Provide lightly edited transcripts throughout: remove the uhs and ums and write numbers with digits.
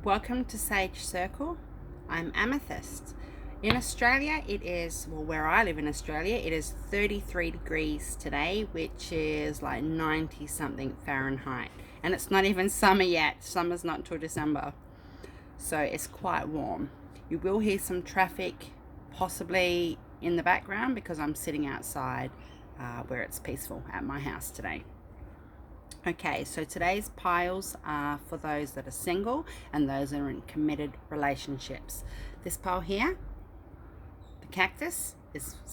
Welcome to Sage Circle. I'm Amythyst. In Australia, it is, well, where I live in Australia, it is 33 degrees today, which is like 90 something Fahrenheit. And it's not even summer yet. Summer's not until December. So it's quite warm. You will hear some traffic possibly in the background because I'm sitting outside where it's peaceful at my house today. Okay, so today's piles are for those that are single and those that are in committed relationships. This pile here, the cactus,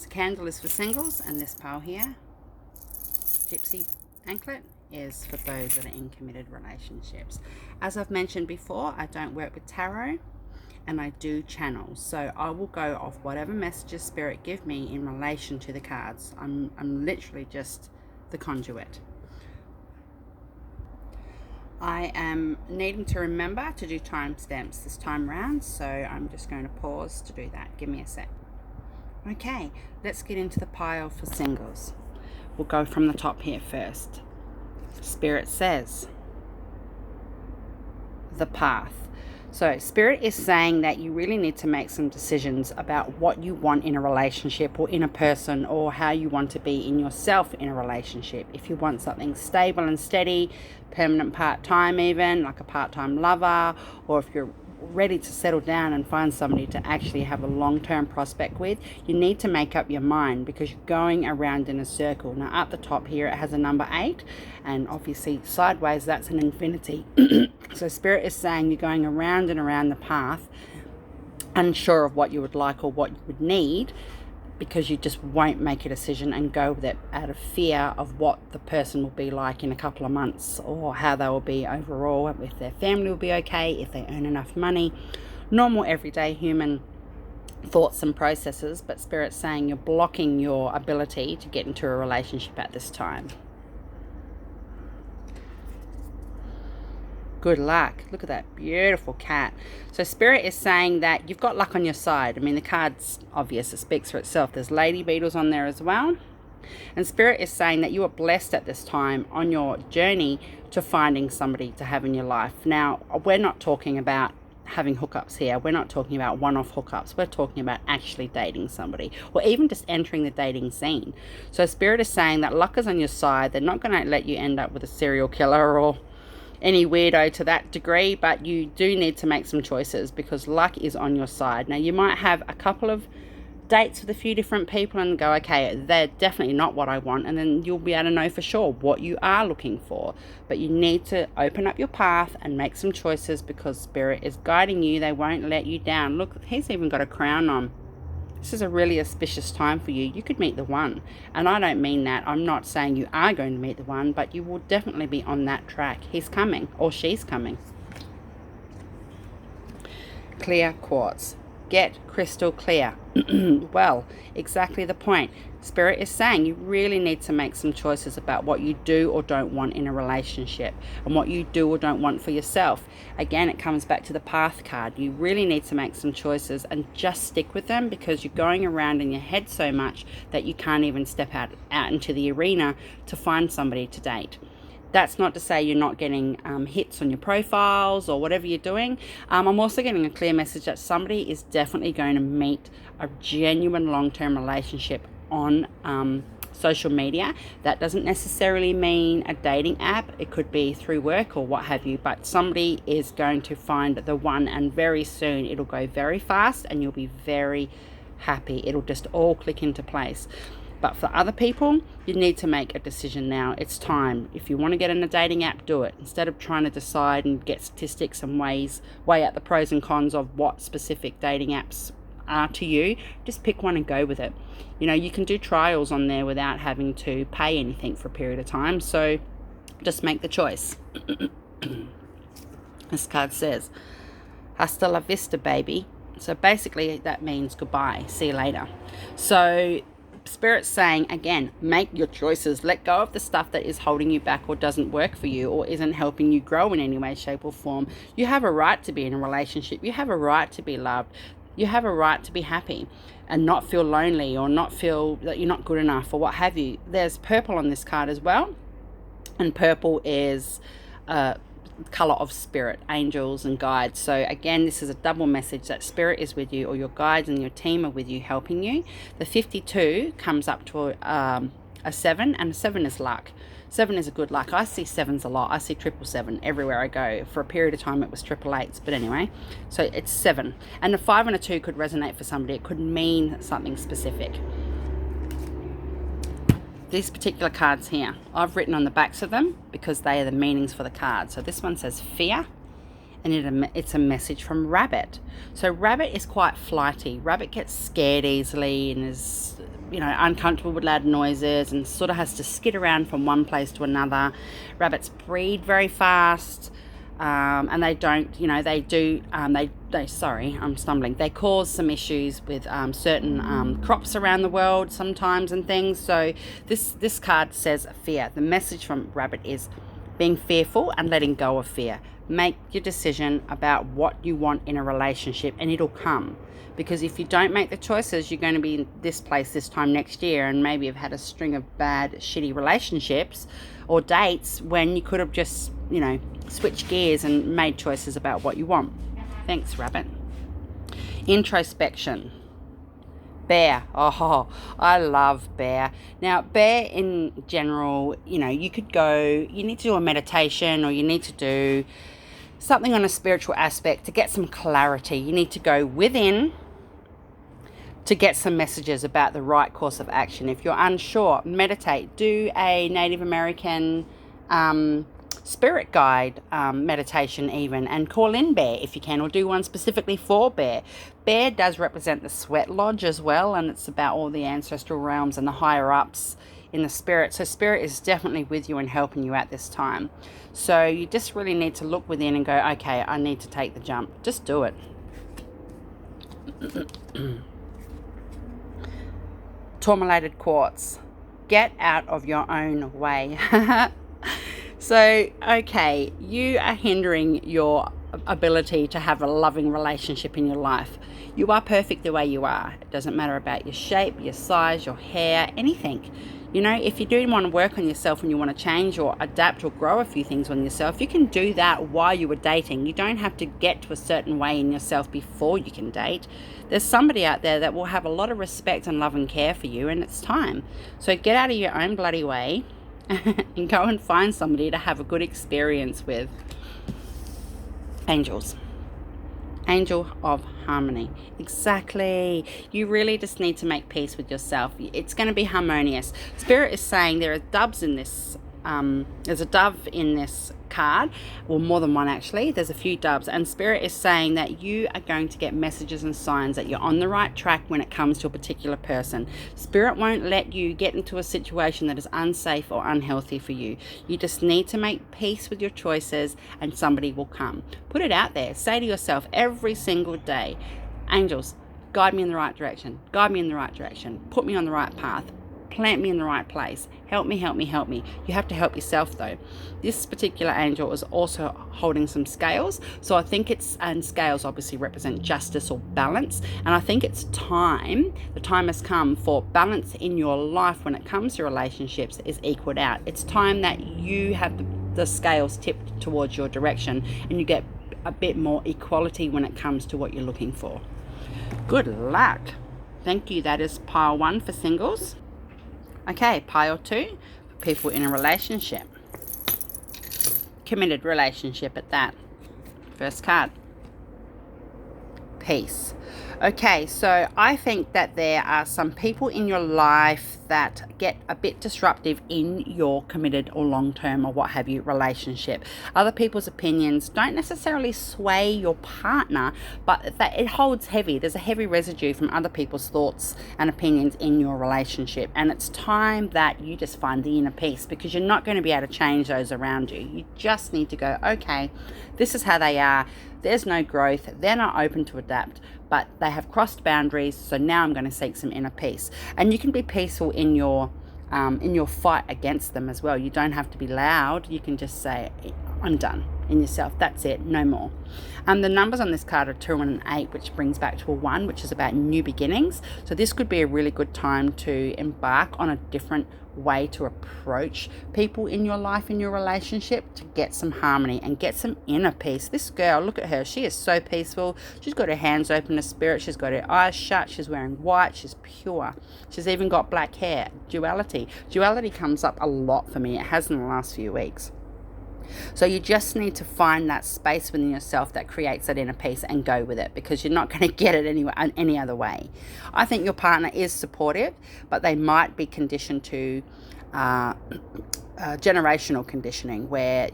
candle is for singles, and this pile here, gypsy anklet, is for those that are in committed relationships. As I've mentioned before, I don't work with tarot and I do channels, so I will go off whatever messages Spirit give me in relation to the cards. I'm literally just the conduit. I am needing to remember to do timestamps this time round, so I'm just going to pause to do that. Give me a sec. Okay, let's get into the pile for singles. We'll go from the top here first. Spirit says, the path. So Spirit is saying that you really need to make some decisions about what you want in a relationship or in a person, or how you want to be in yourself in a relationship. If you want something stable and steady, permanent part-time even, like a part-time lover, or if you're ready to settle down and find somebody to actually have a long-term prospect with, you need to make up your mind because you're going around in a circle. Now at the top here it has a number 8, and obviously sideways that's an infinity. So Spirit is saying you're going around and around the path, unsure of what you would like or what you would need, because you just won't make a decision and go with it out of fear of what the person will be like in a couple of months, or how they will be overall, if their family will be okay, if they earn enough money. Normal everyday human thoughts and processes, but Spirit's saying you're blocking your ability to get into a relationship at this time. Good luck. Look at that beautiful cat. So Spirit is saying that you've got luck on your side. I mean, the card's obvious. It speaks for itself. There's lady beetles on there as well. And Spirit is saying that you are blessed at this time on your journey to finding somebody to have in your life. Now, we're not talking about having hookups here. We're not talking about one-off hookups. We're talking about actually dating somebody, or even just entering the dating scene. So Spirit is saying that luck is on your side. They're not going to let you end up with a serial killer or any weirdo to that degree, but you do need to make some choices because luck is on your side. Now you might have a couple of dates with a few different people and go, okay, they're definitely not what I want, and then you'll be able to know for sure what you are looking for. But you need to open up your path and make some choices because Spirit is guiding you. They won't let you down. Look, he's even got a crown on. This is a really auspicious time for you. You could meet the one. And I don't mean that. I'm not saying you are going to meet the one, but you will definitely be on that track. He's coming, or she's coming. Clear quartz. Get crystal clear. Well, exactly the point. Spirit is saying you really need to make some choices about what you do or don't want in a relationship, and what you do or don't want for yourself. Again, it comes back to the path card. You really need to make some choices and just stick with them, because you're going around in your head so much that you can't even step out into the arena to find somebody to date. That's not to say you're not getting hits on your profiles or whatever you're doing. I'm also getting a clear message that somebody is definitely going to meet a genuine long-term relationship on social media. That doesn't necessarily mean a dating app. It could be through work or what have you, but somebody is going to find the one, and very soon it'll go very fast and you'll be very happy. It'll just all click into place. But for other people, you need to make a decision now. It's time. If you want to get in a dating app, do it. Instead of trying to decide and get statistics and weigh out the pros and cons of what specific dating apps are to you, just pick one and go with it. You know, you can do trials on there without having to pay anything for a period of time. So just make the choice. This card says, hasta la vista, baby. So basically that means goodbye. See you later. So Spirit's saying, again, make your choices. Let go of the stuff that is holding you back or doesn't work for you or isn't helping you grow in any way, shape or form. You have a right to be in a relationship. You have a right to be loved. You have a right to be happy and not feel lonely or not feel that you're not good enough or what have you. There's purple on this card as well. And purple is color of spirit, angels and guides. So again, this is a double message that spirit is with you, or your guides and your team are with you, helping you. The 52 comes up to a 7, and a 7 is luck. 7 is a good luck. I see 7s a lot. I see 777 everywhere I go. For a period of time it was 888s, but anyway, so it's 7. And a 5 and a 2 could resonate for somebody. It could mean something specific. These particular cards here, I've written on the backs of them because they are the meanings for the card. So this one says fear, and it's a message from Rabbit. So Rabbit is quite flighty. Rabbit gets scared easily and is, uncomfortable with loud noises and sort of has to skid around from one place to another. Rabbits breed very fast, and they don't, they cause some issues with certain crops around the world sometimes and things. So this card says fear. The message from Rabbit is being fearful and letting go of fear. Make your decision about what you want in a relationship, and it'll come. Because if you don't make the choices, you're going to be in this place this time next year, and maybe have had a string of bad, shitty relationships or dates when you could have just, switched gears and made choices about what you want. Thanks, Rabbit. Introspection. Bear. Oh, I love bear. Now, bear in general, you need to do a meditation, or you need to do something on a spiritual aspect to get some clarity. You need to go within to get some messages about the right course of action. If you're unsure, meditate. Do a Native American spirit guide meditation even, and call in bear if you can, or do one specifically for bear. Bear does represent the sweat lodge as well, and it's about all the ancestral realms and the higher ups in the spirit. So spirit is definitely with you and helping you at this time. So you just really need to look within and go, okay, I need to take the jump. Just do it. Tourmalated quartz. Get out of your own way. So, okay, you are hindering your ability to have a loving relationship in your life. You are perfect the way you are. It doesn't matter about your shape, your size, your hair, anything. If you do want to work on yourself and you want to change or adapt or grow a few things on yourself, you can do that while you were dating. You don't have to get to a certain way in yourself before you can date. There's somebody out there that will have a lot of respect and love and care for you, and it's time. So get out of your own bloody way and go and find somebody to have a good experience with. Angels. Angel of harmony. Exactly. You really just need to make peace with yourself. It's going to be harmonious. Spirit is saying there are doves in this. There's a dove in this card, or more than one actually. There's a few doves, and Spirit is saying that you are going to get messages and signs that you're on the right track when it comes to a particular person. Spirit won't let you get into a situation that is unsafe or unhealthy for you. You just need to make peace with your choices, and somebody will come. Put it out there. Say to yourself every single day, angels, guide me in the right direction. Guide me in the right direction. Put me on the right path. Plant me in the right place. Help me, help me, help me. You have to help yourself though. This particular angel is also holding some scales. So I think and scales obviously represent justice or balance. And I think it's time, the time has come for balance in your life when it comes to relationships is equaled out. It's time that you have the scales tipped towards your direction and you get a bit more equality when it comes to what you're looking for. Good luck. Thank you. That is pile 1 for singles. Okay, pile 2 for people in a relationship. Committed relationship at that. First card. Peace. Okay, so I think that there are some people in your life that get a bit disruptive in your committed or long-term or what have you relationship. Other people's opinions don't necessarily sway your partner, but that it holds heavy. There's a heavy residue from other people's thoughts and opinions in your relationship, and it's time that you just find the inner peace, because you're not going to be able to change those around you. You just need to go, okay, this is how they are. There's no growth. They're not open to adapt, but they have crossed boundaries. So now I'm going to seek some inner peace. And you can be peaceful in your fight against them as well. You don't have to be loud. You can just say, I'm done. in yourself. That's it, no more. The numbers on this card are 2 and an 8, which brings back to a 1, which is about new beginnings. So this could be a really good time to embark on a different way to approach people in your life, in your relationship, to get some harmony and get some inner peace. This girl, look at her, she is so peaceful. She's got her hands open to spirit, she's got her eyes shut, she's wearing white, she's pure, she's even got black hair. Duality comes up a lot for me. It has in the last few weeks. So you just need to find that space within yourself that creates that inner peace and go with it, because you're not going to get it any other way. I think your partner is supportive, but they might be conditioned to generational conditioning, where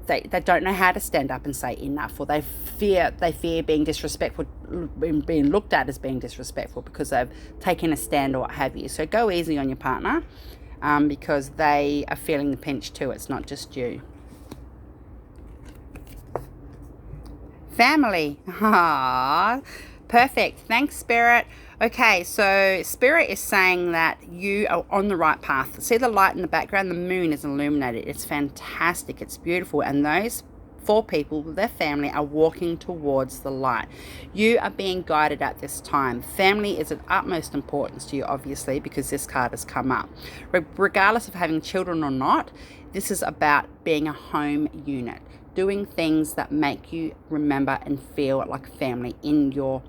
they don't know how to stand up and say enough, or they fear being disrespectful, being looked at as being disrespectful because they've taken a stand or what have you. So go easy on your partner, because they are feeling the pinch too. It's not just you. Family. Perfect. Thanks, Spirit. Okay, so Spirit is saying that you are on the right path. See the light in the background? The moon is illuminated. It's fantastic. It's beautiful. And those 4 people with their family are walking towards the light. You are being guided at this time. Family is of utmost importance to you, obviously, because this card has come up. Regardless of having children or not, this is about being a home unit, doing things that make you remember and feel like family in your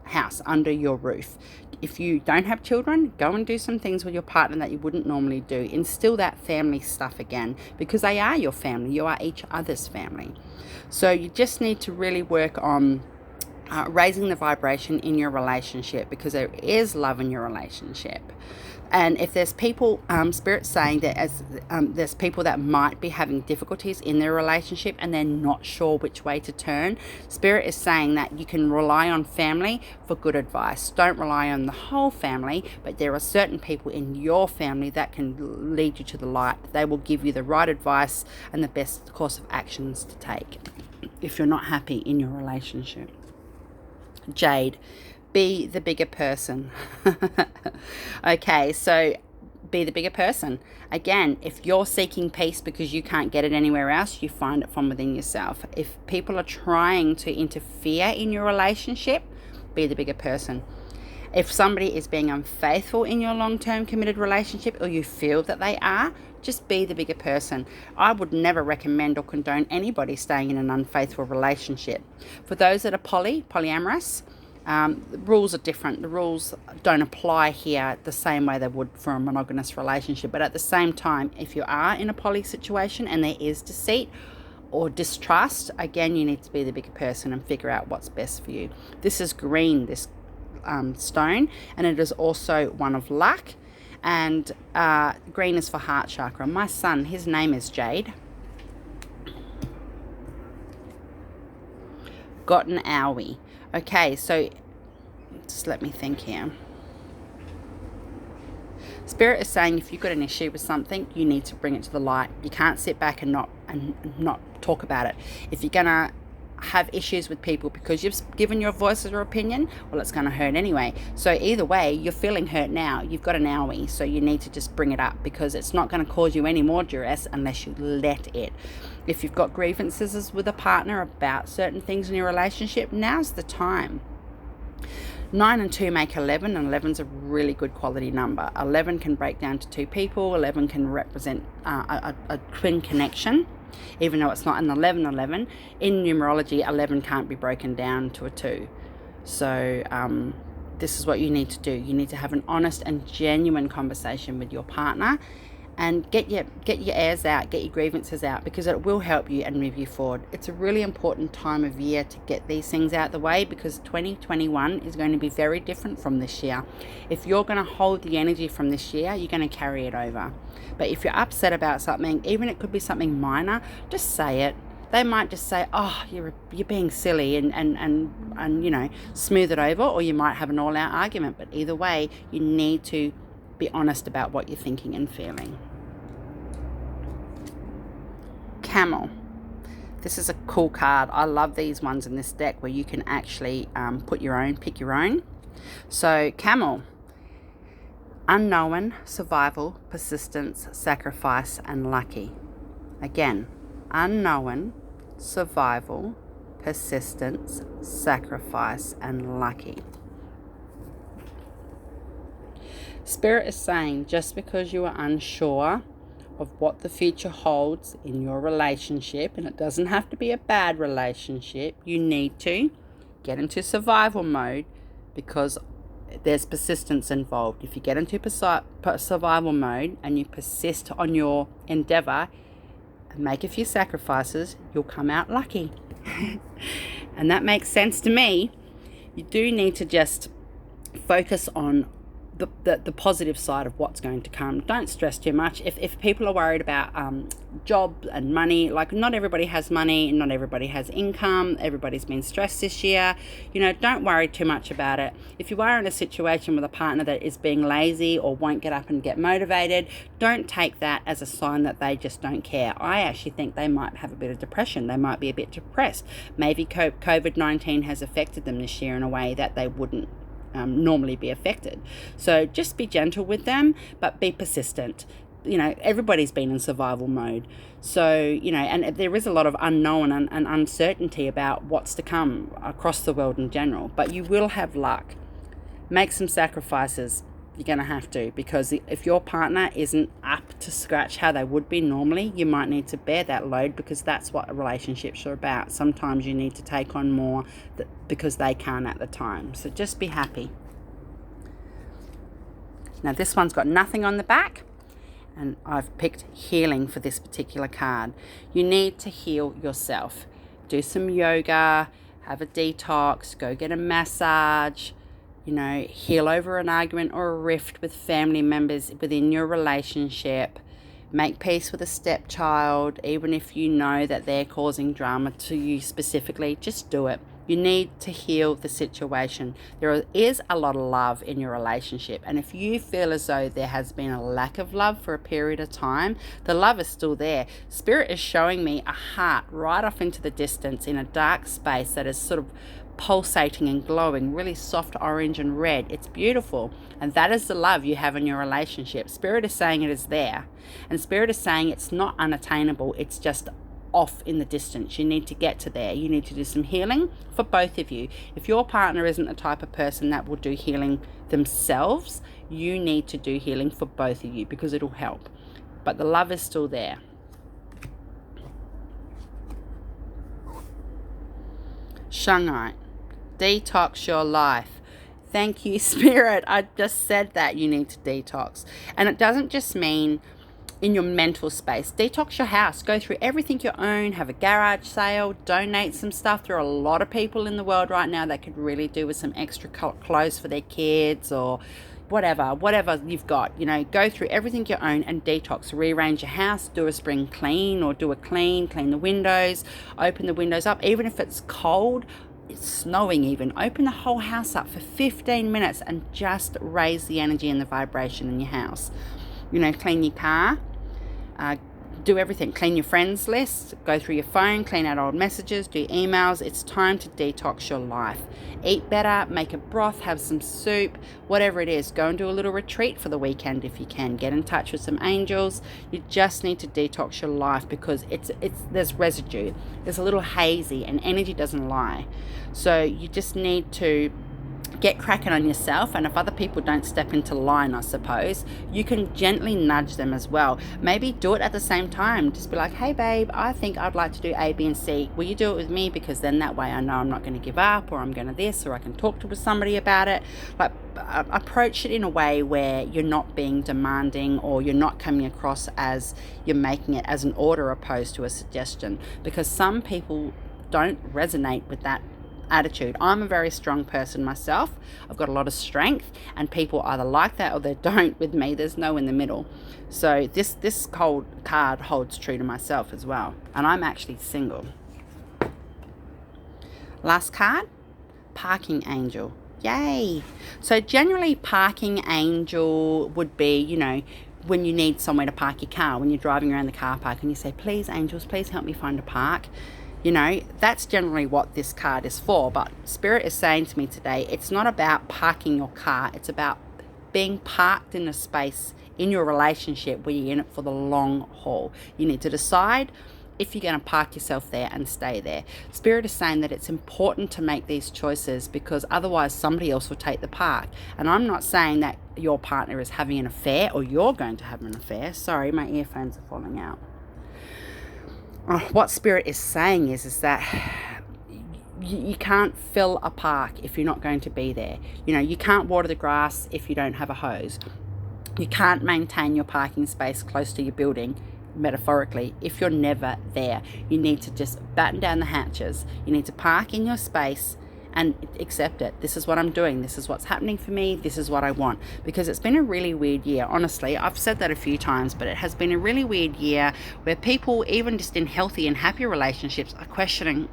house, under your roof. If you don't have children, go and do some things with your partner that you wouldn't normally do. Instill that family stuff again, because they are your family. You are each other's family. So you just need to really work on raising the vibration in your relationship, because there is love in your relationship. And if there's people, Spirit's saying that there's people that might be having difficulties in their relationship and they're not sure which way to turn, Spirit is saying that you can rely on family for good advice. Don't rely on the whole family, but there are certain people in your family that can lead you to the light. They will give you the right advice and the best course of actions to take if you're not happy in your relationship. Jade. Be the bigger person. Okay, so be the bigger person. Again, if you're seeking peace because you can't get it anywhere else, you find it from within yourself. If people are trying to interfere in your relationship, be the bigger person. If somebody is being unfaithful in your long-term committed relationship, or you feel that they are, just be the bigger person. I would never recommend or condone anybody staying in an unfaithful relationship. For those that are polyamorous, the rules are different. The rules don't apply here the same way they would for a monogamous relationship. But at the same time, if you are in a poly situation and there is deceit or distrust, again, you need to be the bigger person and figure out what's best for you. This is green, this stone, and it is also one of luck. And green is for heart chakra. My son, his name is Jade. Got an owie. Okay, so just let me think here. Spirit is saying if you've got an issue with something, you need to bring it to the light. You can't sit back and not talk about it. If you're gonna have issues with people because you've given your voice or opinion, well, it's going to hurt anyway. So either way, you're feeling hurt now. You've got an owie, so you need to just bring it up, because it's not going to cause you any more duress unless you let it. If you've got grievances with a partner about certain things in your relationship, now's the time. 9 and 2 make 11, and 11's a really good quality number. 11 can break down to 2 people. 11 can represent a twin connection. Even though it's not an 11-11, in numerology, 11 can't be broken down to a 2. So this is what you need to do. You need to have an honest and genuine conversation with your partner, and get your airs out, get your grievances out, because it will help you and move you forward. It's a really important time of year to get these things out the way, because 2021 is going to be very different from this year. If you're going to hold the energy from this year, you're going to carry it over. But if you're upset about something, even it could be something minor, just say it. They might just say, oh, you're being silly, and you know, smooth it over, or you might have an all-out argument. But either way, you need to be honest about what you're thinking and feeling. Camel. This is a cool card. I love these ones in this deck where you can actually pick your own. So Camel. Unknown, survival, persistence, sacrifice, and lucky. Again, unknown, survival, persistence, sacrifice, and lucky. Spirit is saying just because you are unsure of what the future holds in your relationship, and it doesn't have to be a bad relationship, you need to get into survival mode because there's persistence involved. If you get into survival mode and you persist on your endeavor and make a few sacrifices, you'll come out lucky. And that makes sense to me. You do need to just focus on the positive side of what's going to come. Don't stress too much. If people are worried about job and money, like not everybody has money, not everybody has income, everybody's been stressed this year, don't worry too much about it. If you are in a situation with a partner that is being lazy or won't get up and get motivated, don't take that as a sign that they just don't care. I actually think they might have a bit of depression. They might be a bit depressed. Maybe COVID-19 has affected them this year in a way that they wouldn't normally be affected. So just be gentle with them, but be persistent. Everybody's been in survival mode. So, and there is a lot of unknown and uncertainty about what's to come across the world in general, but you will have luck. Make some sacrifices. You're going to have to, because if your partner isn't up to scratch how they would be normally, you might need to bear that load, because that's what relationships are about. Sometimes you need to take on more because they can't at the time. So just be happy. Now this one's got nothing on the back, and I've picked healing for this particular card. You need to heal yourself. Do some yoga, have a detox, go get a massage, heal over an argument or a rift with family members within your relationship. Make peace with a stepchild, even if you know that they're causing drama to you specifically. Just do it. You need to heal the situation. There is a lot of love in your relationship, and if you feel as though there has been a lack of love for a period of time, the love is still there. Spirit is showing me a heart right off into the distance in a dark space that is sort of pulsating and glowing, really soft orange and red. It's beautiful, and that is the love you have in your relationship. Spirit is saying it is there, and Spirit is saying it's not unattainable, it's just off in the distance. You need to get to there. You need to do some healing for both of you. If your partner isn't the type of person that will do healing themselves, you need to do healing for both of you, because it'll help. But the love is still there. Shungite, detox your life. Thank you, Spirit. I just said that you need to detox. And it doesn't just mean in your mental space. Detox your house. Go through everything you own. Have a garage sale. Donate some stuff. There are a lot of people in the world right now that could really do with some extra clothes for their kids, or whatever you've got. Go through everything you own and detox. Rearrange your house. Do a spring clean, or do a clean the windows. Open the windows up. Even if it's cold, it's snowing even, open the whole house up for 15 minutes and just raise the energy and the vibration in your house. Clean your car, do everything. Clean your friends list, go through your phone, clean out old messages, do emails. It's time to detox your life. Eat better, make a broth, have some soup, whatever it is. Go and do a little retreat for the weekend if you can. Get in touch with some angels. You just need to detox your life, because there's residue. There's a little hazy, and energy doesn't lie. So you just need to get cracking on yourself, and if other people don't step into line, I suppose, you can gently nudge them as well. Maybe do it at the same time. Just be like, hey babe, I think I'd like to do A, B, and C. Will you do it with me? Because then that way I know I'm not going to give up, or I'm going to this, or I can talk to somebody about it. Like, approach it in a way where you're not being demanding, or you're not coming across as you're making it as an order opposed to a suggestion, because some people don't resonate with that attitude. I'm a very strong person myself. I've got a lot of strength, and people either like that or they don't with me. There's no in the middle. So this cold card holds true to myself as well, and I'm actually single. Last card, parking angel. Yay! So generally parking angel would be, when you need somewhere to park your car, when you're driving around the car park and you say, please angels, please help me find a park. That's generally what this card is for. But Spirit is saying to me today, it's not about parking your car. It's about being parked in a space in your relationship where you're in it for the long haul. You need to decide if you're going to park yourself there and stay there. Spirit is saying that it's important to make these choices because otherwise somebody else will take the park. And I'm not saying that your partner is having an affair or you're going to have an affair. Sorry, my earphones are falling out. What Spirit is saying is that you can't fill a park if you're not going to be there. You know, you can't water the grass if you don't have a hose. You can't maintain your parking space close to your building, metaphorically, if you're never there. You need to just batten down the hatches. You need to park in your space and accept it. This is what I'm doing. This is what's happening for me. This is what I want. Because it's been a really weird year. Honestly, I've said that a few times, but it has been a really weird year where people, even just in healthy and happy relationships, are questioning,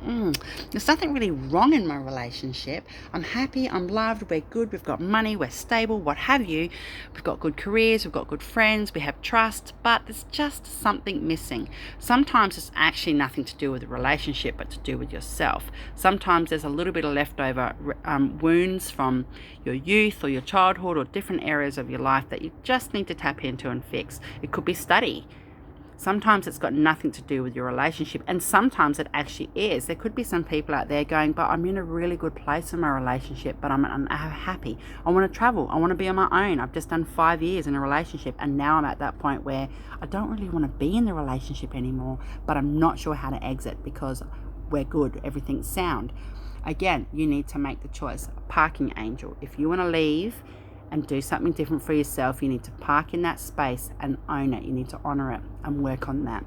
there's nothing really wrong in my relationship. I'm happy, I'm loved, we're good, we've got money, we're stable, what have you. We've got good careers, we've got good friends, we have trust, but there's just something missing. Sometimes it's actually nothing to do with the relationship, but to do with yourself. Sometimes there's a little bit of leftover wounds from your youth or your childhood or different areas of your life that you just need to tap into and fix. It could be study. Sometimes it's got nothing to do with your relationship, and sometimes it actually is. There could be some people out there going, but I'm in a really good place in my relationship, but I'm happy. I want to travel. I want to be on my own. I've just done 5 years in a relationship, and now I'm at that point where I don't really want to be in the relationship anymore, but I'm not sure how to exit because we're good. Everything's sound. Again, you need to make the choice. Parking angel. If you want to leave and do something different for yourself, you need to park in that space and own it. You need to honor it and work on that.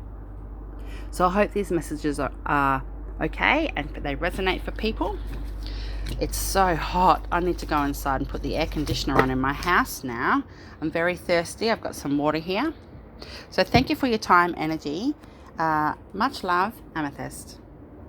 So I hope these messages are okay and they resonate for people. It's so hot. I need to go inside and put the air conditioner on in my house now. I'm very thirsty. I've got some water here. So thank you for your time, energy. Much love, Amethyst.